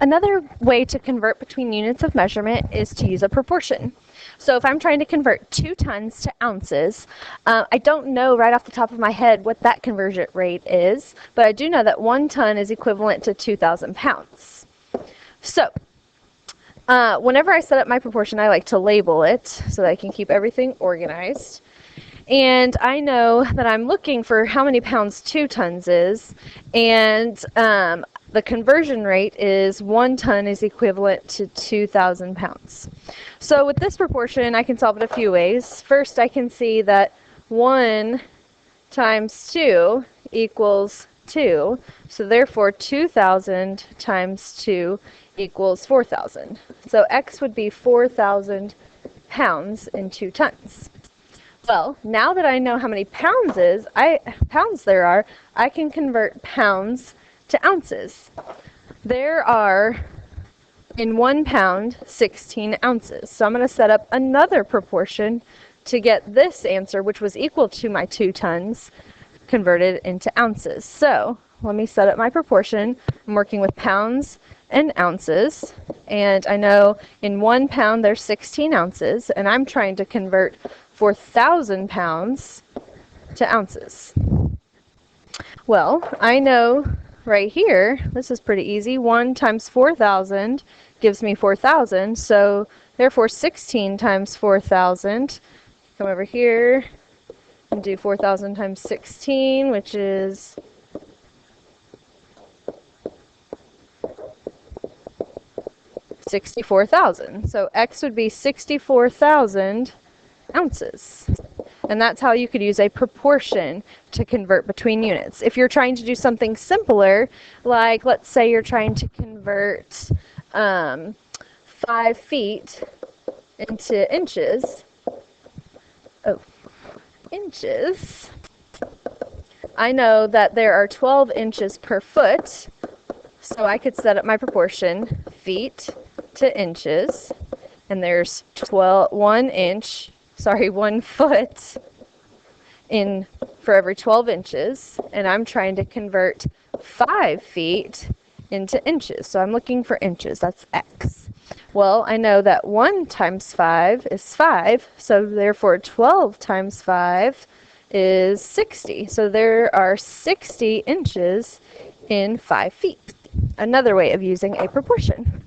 Another way to convert between units of measurement is to use a proportion. So if I'm trying to convert 2 tons to ounces, I don't know right off the top of my head what that conversion rate is, but I do know that 1 ton is equivalent to 2,000 pounds. So whenever I set up my proportion, I like to label it so that I can keep everything organized. And I know that I'm looking for how many pounds 2 tons is, and the conversion rate is 1 ton is equivalent to 2,000 pounds. So with this proportion, I can solve it a few ways. First, I can see that 1 times 2 equals 2, so therefore 2,000 times 2 equals 4,000. So X would be 4,000 pounds in 2 tons. Well, now that I know how many pounds there are, I can convert pounds to ounces. There are, in 1 pound, 16 ounces. So I'm going to set up another proportion to get this answer, which was equal to my 2 tons, converted into ounces. So let me set up my proportion. I'm working with pounds and ounces, and I know in 1 pound there's 16 ounces, and I'm trying to convert 4,000 pounds to ounces. Well, I know right here, this is pretty easy. 1 times 4,000 gives me 4,000, so therefore 16 times 4,000. Come over here and do 4,000 times 16, which is 64,000. So X would be 64,000 ounces. And that's how you could use a proportion to convert between units. If you're trying to do something simpler, like let's say you're trying to convert 5 feet into inches. Inches. I know that there are 12 inches per foot, so I could set up my proportion feet to inches, and there's 1 foot in for every 12 inches, and I'm trying to convert 5 feet into inches. So I'm looking for inches, that's X. Well, I know that 1 times 5 is 5, so therefore 12 times 5 is 60. So there are 60 inches in 5 feet. Another way of using a proportion.